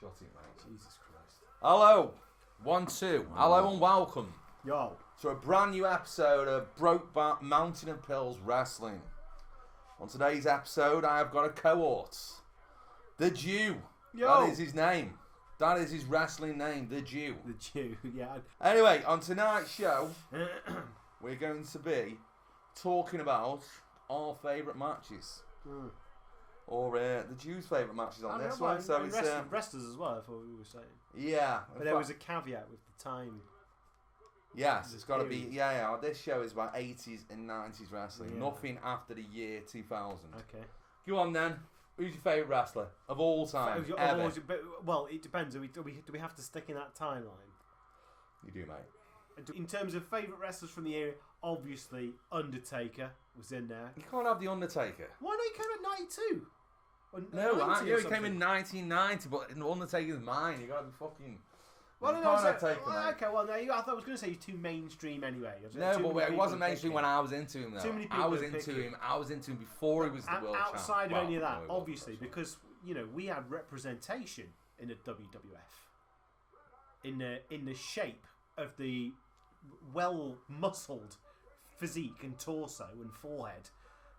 got it, mate. Jesus Christ. Hello. 1, 2. Hello and welcome. Yo. To a brand new episode of BROKEBACK Mountain and Pills Wrestling. On today's episode, I have got a cohort. The Jew. Yo. That is his name. That is his wrestling name, The Jew. The Jew, yeah. Anyway, on tonight's show, we're going to be talking about our favourite matches. Or the Jew's favourite matches on this one. So it's wrestlers as well, I thought we were saying. Yeah. But there was a caveat with the time. Yes, it's got to be. Yeah. This show is about 80s and 90s wrestling. Yeah. Nothing after the year 2000. Okay. Go on then. Who's your favourite wrestler of all time? Ever? Well, it depends. Do we have to stick in that timeline? You do, mate. In terms of favourite wrestlers from the era, obviously Undertaker was in there. You can't have the Undertaker. Why not? He came at 92. No, he came in 1990, but the Undertaker's mine. You got to be fucking. Well, you no, can't have Taker, mate. okay. Well, no, I thought I was going to say he's too mainstream anyway. No, but it wasn't mainstream when I was into him, though. Too many people I was into him before he was the world champ. Outside of any of that, obviously, because we had representation in the WWF in the shape of the well-muscled physique and torso and forehead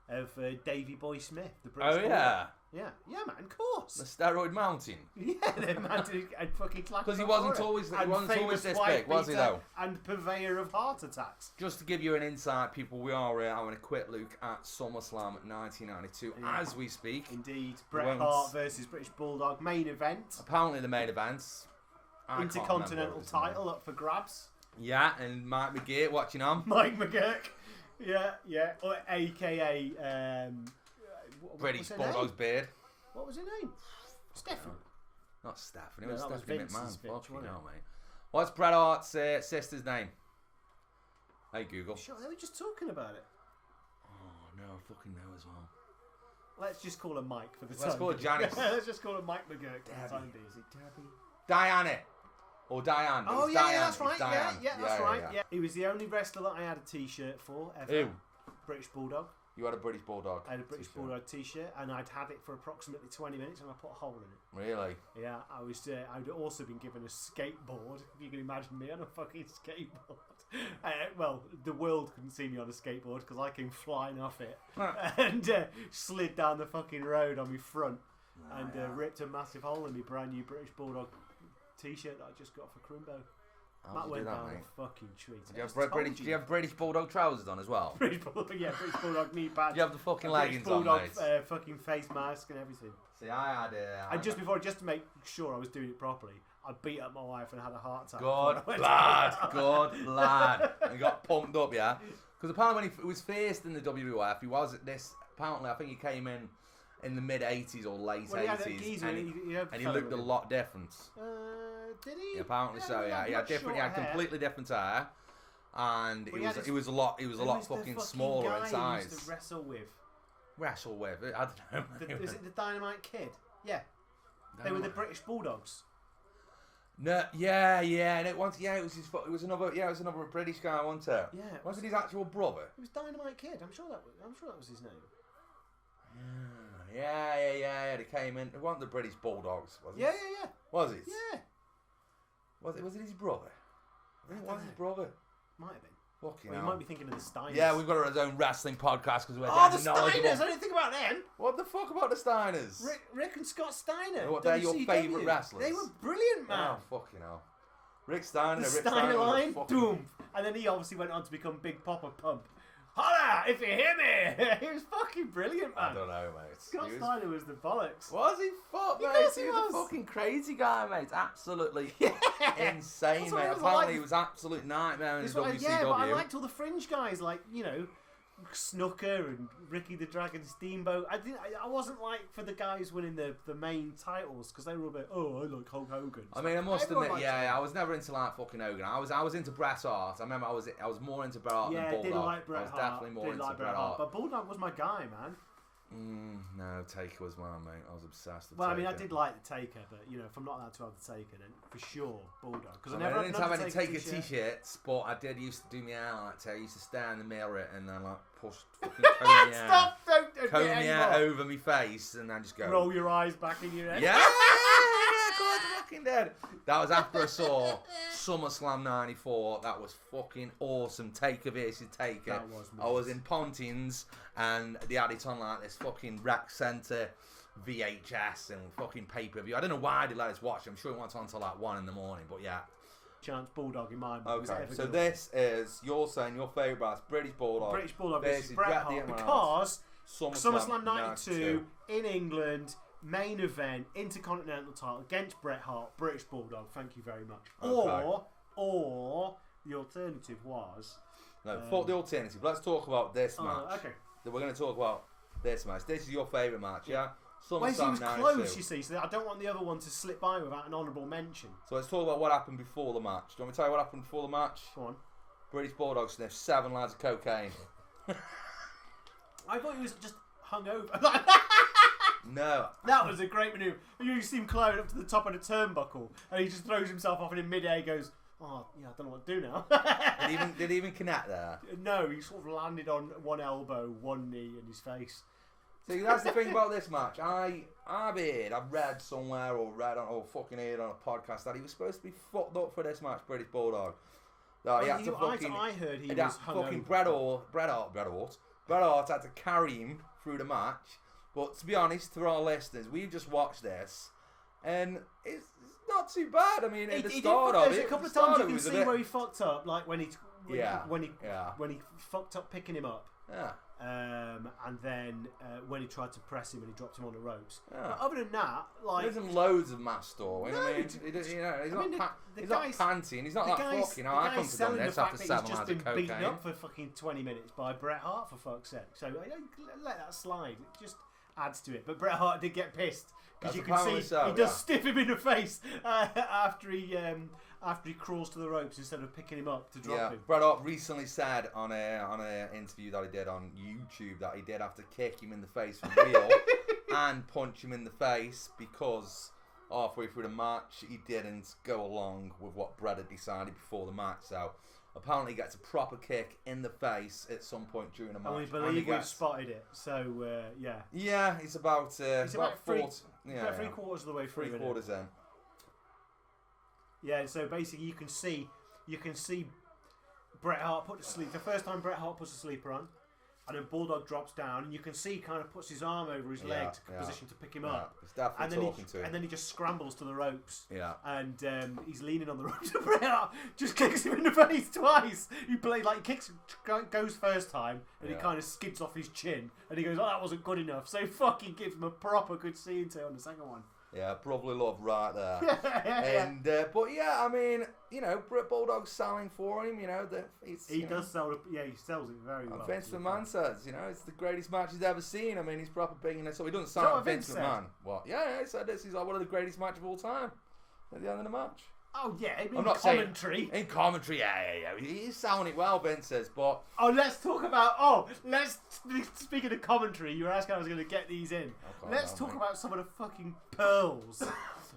of Davey Boy Smith, the British Bulldog. Yeah, man, of course. The steroid mountain. Yeah, the mountain and fucking clap. Because he wasn't always this big, was he though? And purveyor of heart attacks. Just to give you an insight, people, we are having a quick look at Summerslam 1992 as we speak. Indeed, Bret Hart versus British Bulldog main event. Apparently the main event. Intercontinental title up for grabs. Yeah, and Mike McGeer watching on. Mike McGurk. Yeah. Or AKA British Bulldog's beard. What was her name? Stephanie. Not Stephanie. It was that Stephanie was McMahon. Vince's Fucking hell, mate. What's Bret Hart's sister's name? Hey, Google. Sure, they were just talking about it. Oh, no, I fucking know as well. Let's just call her Mike for the time. Let's call her Janice. Let's just call her Mike McGurk for the time being. Is it Debbie? Diana. Or Diane. Oh, yeah, that's right. Yeah, that's right. Yeah. He was the only wrestler that I had a t-shirt for ever. Who? British Bulldog. You had a British Bulldog. I had a British Bulldog t-shirt, and I'd had it for approximately 20 minutes, and I put a hole in it. Really? Yeah, I'd also been given a skateboard. If you can imagine me on a fucking skateboard. Well, the world couldn't see me on a skateboard because I came flying off it and slid down the fucking road on my front and ripped a massive hole in my brand new British Bulldog t-shirt that I just got for Crimbo. That went down a fucking treat. Do you have British Bulldog trousers on as well? British Bulldog knee pads. Do you have the fucking leggings on, mate? Fucking face mask and everything. See, I had and just to make sure I was doing it properly, I beat up my wife and had a heart attack. Good lad. And got pumped up, yeah? Because apparently when he was faced in the WWF, he was at this, apparently I think he came in the mid-80s or late 80s, and he looked a lot different. Did he? Yeah, apparently so. Yeah, he had completely different hair, and he was a lot fucking smaller in size. He used to wrestle with. I don't know. Is it the Dynamite Kid? Yeah. They were the British Bulldogs. No, yeah, and it was another British guy, wasn't it? Yeah. Was it his actual brother? It was Dynamite Kid. I'm sure that was his name. Yeah. They came in. It wasn't the British Bulldogs, was it? Yeah. Was it? Yeah. Was it his brother? I think it was his brother. Might have been. Fucking hell. You might be thinking of the Steiners. Yeah, we've got our own wrestling podcast because we're the Steiners! I didn't think about them. What the fuck about the Steiners? Rick and Scott Steiner. What, they're your favourite wrestlers? They were brilliant, man. Oh, fucking hell. Rick Steiner. The Steiner line, boom. And then he obviously went on to become Big Papa Pump. Holla, if you hear me! He was fucking brilliant, man. I don't know, mate. Scott Steiner was the bollocks. Was he? Fuck, mate. He was a fucking crazy guy, mate. Absolutely insane, mate. Apparently he was absolute nightmare in WCW. Yeah, but I liked all the fringe guys, like, Snooker and Ricky the Dragon Steamboat. I wasn't like for the guys winning the main titles because they were a bit. Oh, I like Hulk Hogan. I mean, I must admit, I was never into like fucking Hogan. I was into Bret Hart. I remember I was more into Bret Hart than Bulldog. Yeah, didn't like Bret Hart. I was definitely more into Bret Hart. But Bulldog was my guy, man. No, Taker was mine, mate. I was obsessed with Taker. Taker. I mean, I did like the Taker, but if I'm not allowed to have the Taker, then for sure Bulldog. Because I didn't have any Taker t-shirts, but I did used to do my hair like Taker. I used to stare in the mirror and then like push fucking comb my hair over my face and then just go roll your eyes back in your head. Yeah, fucking dead. That was after I saw SummerSlam 94. That was fucking awesome. Taker versus Taker. That was nice. I was in Pontins and they had it on like this fucking rec centre VHS and fucking pay-per-view. I don't know why they let us watch. I'm sure it went on till like 1 in the morning, but yeah. Chance Bulldog in mind. Okay, so this is, you're saying your favourite batch, British Bulldog. British Bulldog versus Bret Hart, because SummerSlam 92 in England, main event, Intercontinental title against Bret Hart, British Bulldog. Thank you very much. Okay. Or the alternative was... No, fuck the alternative. Let's talk about this match. Okay. We're going to talk about this match. This is your favourite match, yeah? Well, he was close, you see, so I don't want the other one to slip by without an honourable mention. So let's talk about what happened before the match. Do you want me to tell you what happened before the match? Go on. British Bulldog sniffed 7 lads of cocaine. I thought he was just hungover. No. That was a great manoeuvre. You see him climbing up to the top of the turnbuckle, and he just throws himself off, and in mid-air goes, oh, yeah, I don't know what to do now. Did he even connect there? No, he sort of landed on one elbow, one knee, and his face. See, that's the thing about this match. I've read somewhere or fucking heard on a podcast that he was supposed to be fucked up for this match, British Bulldog. That he had to fucking, I heard he was fucking Bret Hart had to carry him through the match. But to be honest, to our listeners, we've just watched this, and it's not too bad. I mean, at the start of it, there's a couple of times you can see where he fucked up, like when he fucked up picking him up. Yeah. And then when he tried to press him and he dropped him on the ropes. Yeah. But other than that, like, there isn't loads of match story. No, he's not panting. He's not that fucking. I couldn't have done this after 7 hours of cocaine. Beaten up for fucking 20 minutes by Bret Hart, for fuck's sake. So let that slide. It just adds to it. But Bret Hart did get pissed because you can see he does stiff him in the face after he crawls to the ropes instead of picking him up to drop him. Bret Hart recently said on a interview that he did on YouTube that he did have to kick him in the face for real and punch him in the face because halfway through the match he didn't go along with what Bret had decided before the match. So apparently he gets a proper kick in the face at some point during the match. And we believe we've spotted it. So yeah. Yeah, he's about three quarters of the way through. 3 quarters in. Yeah, so basically you can see Bret Hart put to sleep. The first time Bret Hart puts a sleeper on, and then Bulldog drops down, and you can see he kind of puts his arm over his leg to position to pick him up. He's definitely talking to him. And then he just scrambles to the ropes. Yeah. And he's leaning on the ropes. And Bret Hart just kicks him in the face twice. He goes first time, and he kind of skids off his chin, and he goes, "Oh, that wasn't good enough." So fucking gives him a proper good scene to on the second one. Yeah, probably love right there. And but yeah, I mean, you know, Brit Bulldog's selling for him. You know, he sells it very well. Vince McMahon says, you know, it's the greatest match he's ever seen. I mean, he's proper big in it, so he doesn't sound like Vince McMahon. What? Yeah, he said this. He's like one of the greatest match of all time. At the end of the match. Oh yeah, I'm not commentary. In commentary, yeah. He's sounding it well, Vince says, but speaking of commentary, you were asking how I was going to get these in. Let's talk about some of the fucking pearls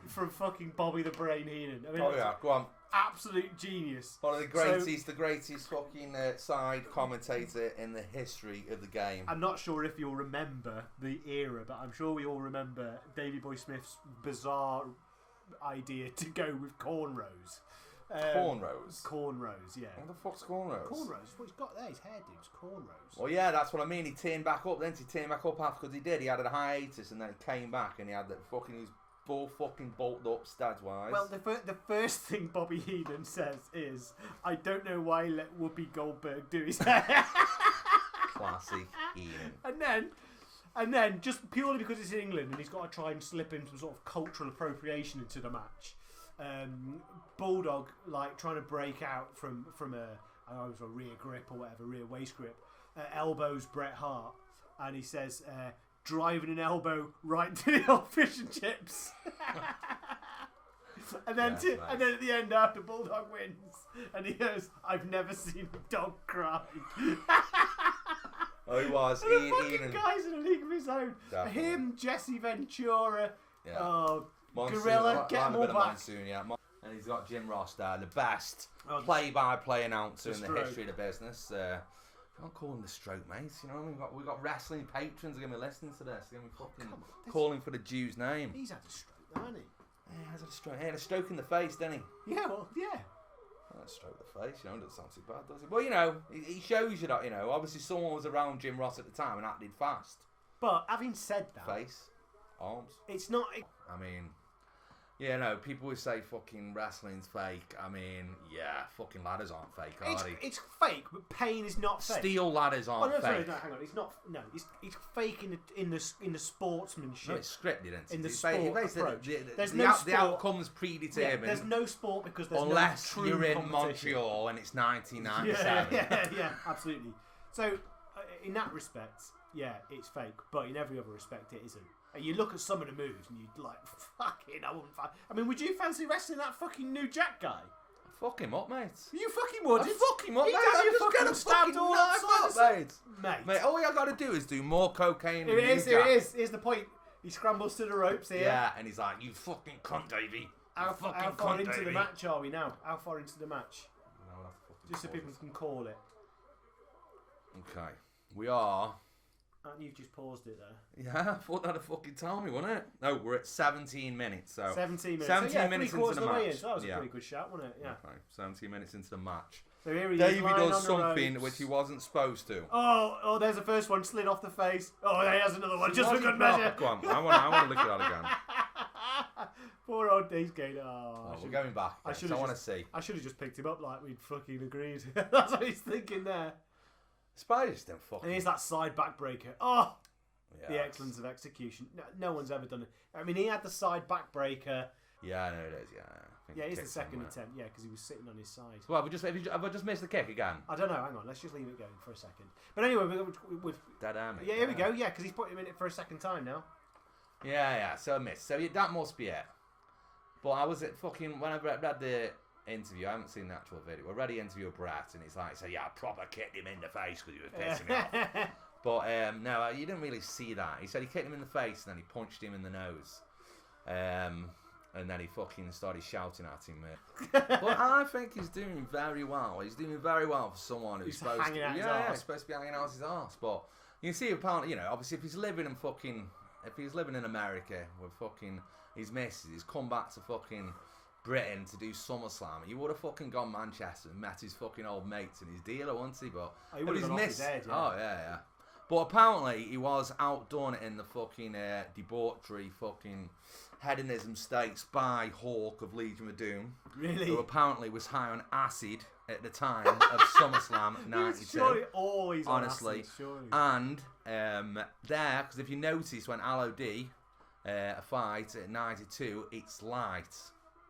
from fucking Bobby the Brain Heenan. I mean, go on. Absolute genius. One of the greatest fucking side commentator in the history of the game. I'm not sure if you'll remember the era, but I'm sure we all remember Davey Boy Smith's bizarre idea to go with cornrows. Cornrows, yeah. What the fuck's cornrows? Cornrows. What he's got there, his hairdo's cornrows. Well, yeah, that's what I mean. He turned back up, then he turned back up after because he did. He had a hiatus and then he came back and he had that fucking. He was fucking bolted up stats wise. Well, the first thing Bobby Heenan says is, "I don't know why he let Whoopi Goldberg do his hair." Classic Heenan. And then, just purely because it's in England and he's got to try and slip in some sort of cultural appropriation into the match, Bulldog, like, trying to break out from a rear grip or whatever, rear waist grip, elbows Bret Hart, and he says, driving an elbow right to the old fish and chips. And then at the end, after Bulldog wins, and he goes, "I've never seen a dog cry." Oh, he was. And the fucking guy's in a league of his own. Definitely. Him, Jesse Ventura, Monsoon, Gorilla, get them all back. Monsoon, and he's got Jim Ross there, the best play-by-play announcer in the history of the business. Can't call him the Stroke, mate. You know, we've got wrestling patrons are going to be listening to this. They're going to be fucking calling for the Jew's name. He's had a stroke, hasn't he? He had a stroke in the face, didn't he? Yeah, well, yeah. Well, stroke the face, you know, doesn't sound too bad, does it? Well, you know, he shows you that, you know, obviously someone was around Jim Ross at the time and acted fast. But having said that, face, arms. It's not. I mean, yeah, no, people would say fucking wrestling's fake. I mean, yeah, fucking ladders aren't fake, are they? It's fake, but pain is not fake. Steel ladders aren't fake. Sorry, no, hang on. It's not. No, it's fake in the sportsmanship. No, it's scripted, isn't it? In the sport approach. The outcome's predetermined. Yeah, there's no sport because there's unless no true you're in competition. Montreal and it's 1997. Yeah, absolutely. So, in that respect, yeah, it's fake. But in every other respect, it isn't. And you look at some of the moves and you'd like, fucking, I mean, would you fancy wrestling that fucking New Jack guy? Fuck him up, mate. You fucking would. Fuck him up, mate. I'm just gonna stabbed all knife up, mate. Mate, all you gotta do is do more cocaine. Here it is. Here's the point. He scrambles to the ropes here. Yeah, and he's like, "You fucking cunt, Davey." How far into the match are we now? How far into the match? No, just so people can call it. Okay, we are. And you've just paused it there. Yeah, I thought that'd fucking tell me, wouldn't it? No, we're at 17 minutes. So 17 minutes. 17 minutes into the match. So that was a pretty good shout, wasn't it? Yeah. Okay, 17 minutes into the match. So here he Davey is, does something which he wasn't supposed to. Oh, there's the first one slid off the face. Oh, there's another one. Just for good measure. Go on, I want to look at that again. Poor old Dave's going. We're going back. I want to see. I should have just picked him up like we'd fucking agreed. That's what he's thinking there. Spiders don't fucking. And here's that side backbreaker. Oh, yeah, the excellence of execution. No one's ever done it. I mean, he had the side backbreaker. Yeah, I know it is. Yeah, it's the second attempt. Yeah, because he was sitting on his side. Well, have I just missed the kick again? I don't know. Hang on. Let's just leave it going for a second. But anyway, we've dead arm. Yeah, here we go. Yeah, because he's put him in it for a second time now. Yeah. So I missed. So that must be it. But I was at fucking when I read the interview. I haven't seen the actual video. I read the interview of Bret, and he's like, "So yeah, I proper kicked him in the face because he was pissing me off." But no, you didn't really see that. He said he kicked him in the face and then he punched him in the nose. And then he fucking started shouting at him. But I think he's doing very well. He's doing very well for someone who's supposed to be hanging out his arse. But you can see apparently, you know, obviously if he's living in America with fucking his missus, he's come back to fucking Britain to do Summerslam. He would have fucking gone Manchester and met his fucking old mates and his dealer, wouldn't he? But he would have gone off his head, yeah. Oh yeah. But apparently he was outdone in the fucking debauchery fucking hedonism stakes by Hawk of Legion of Doom. Really? Who apparently was high on acid at the time of SummerSlam 92. Surely always honestly. On acid, surely. And there, because if you notice when LOD a fight at 92, it's light.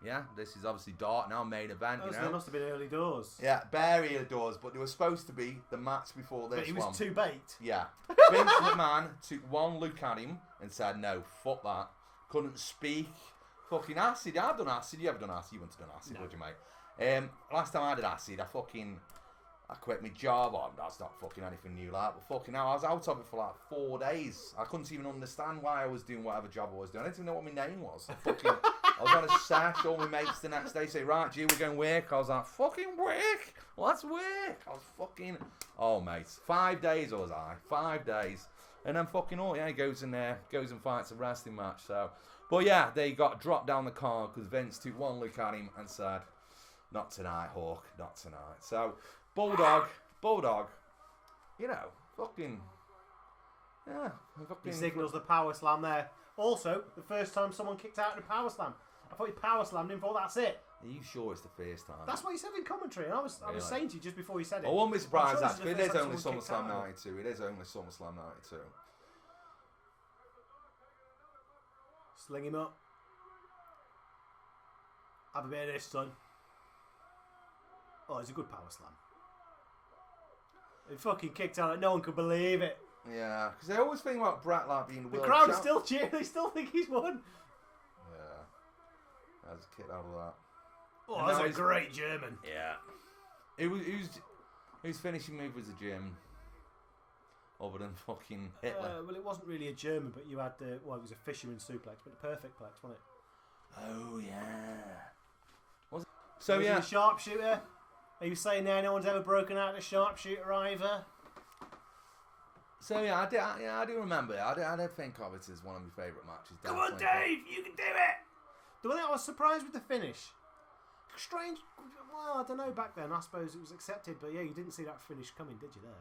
Yeah, this is obviously dark now, main event, you know. There must have been early doors. Yeah, very early doors, but they were supposed to be the match before this one. But he was too bait. Yeah. Vince McMahon took one look at him and said, "No, fuck that." Couldn't speak. Fucking acid. I've done acid. You ever done acid? You wouldn't have done acid, would you, mate? Last time I did acid, I quit my job. That's not fucking anything new, like. But fucking hell, I was out of it for like 4 days. I couldn't even understand why I was doing whatever job I was doing. I didn't even know what my name was. I was on a sesh, all my mates the next day say, "Right, G, we're going work." I was like, "Fucking work? What's work?" I was fucking... Oh, mate. 5 days was I. 5 days. And then fucking he goes in there, goes and fights a wrestling match. So, but yeah, they got dropped down the card because Vince took one look at him and said, "Not tonight, Hawk, not tonight." So, Bulldog, you know, fucking... Yeah. He signals the power slam there. Also, the first time someone kicked out in a power slam. I thought he power slammed him, thought that's it. Are you sure it's the first time? That's what he said in commentary, and I was saying to you just before he said it. I won't be surprised, actually. It is only SummerSlam 92. It is only SummerSlam 92. Sling him up. Have a bit of this, son. Oh, it's a good power slam. He fucking kicked out like no one could believe it. Yeah, because they always think about Bret like being the world crowd is still cheering. They still think he's won. Yeah, that's a kick out of that. Oh, that's a great German. Yeah. Whose finishing move was a German? Other than fucking Hitler. Well, it wasn't really a German, but you had the... Well, it was a fisherman suplex, but the perfect plex, wasn't it? Oh, yeah. Was it? So, was he a sharpshooter? Are you saying there no one's ever broken out a sharpshooter either? So, yeah, I do remember it. I did think of it as one of my favourite matches. Come on, Dave! You can do it! The one thing I was surprised with the finish. Strange. Well, I don't know. Back then, I suppose it was accepted, but yeah, you didn't see that finish coming, did you? There.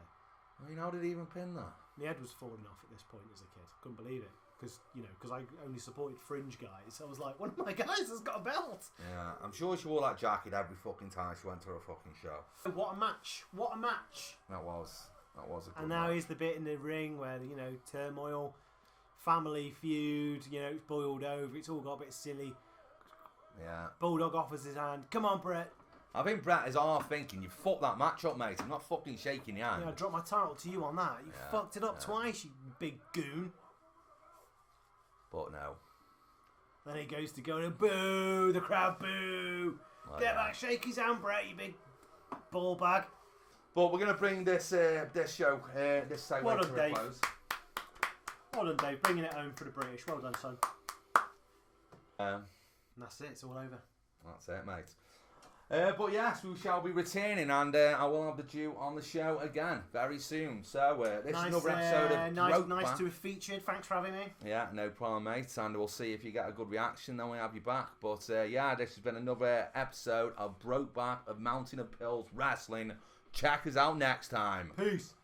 I mean, how did he even pin that? My head was falling off at this point as a kid. Couldn't believe it. Because I only supported fringe guys. I was like, one of my guys has got a belt. Yeah, I'm sure she wore that jacket every fucking time she went to a fucking show. What a match. What a match. That was a good And now match. here's the bit in the ring where, turmoil, family feud, it's boiled over. It's all got a bit silly. Yeah. Bulldog offers his hand. Come on, Bret. I think Bret is half thinking, you fucked that match up, mate. I'm not fucking shaking your hand. Yeah, I dropped my title to you on that. You fucked it up twice, you big goon. But no. Then he goes to go and boo, the crowd boo. Get back, shake his hand, Bret, you big ball bag. But we're going to bring this show, this segment to a close. Well done, Dave, bringing it home for the British. Well done, son. And that's it, it's all over. That's it, mate. But yes, we shall be returning, and I will have the Jew on the show again very soon. So this is another episode of nice to have featured. Thanks for having me. Yeah, no problem, mate. And we'll see if you get a good reaction. Then we'll have you back. But yeah, this has been another episode of BROKEBACK of Mountain of Pills Wrestling. Check us out next time. Peace.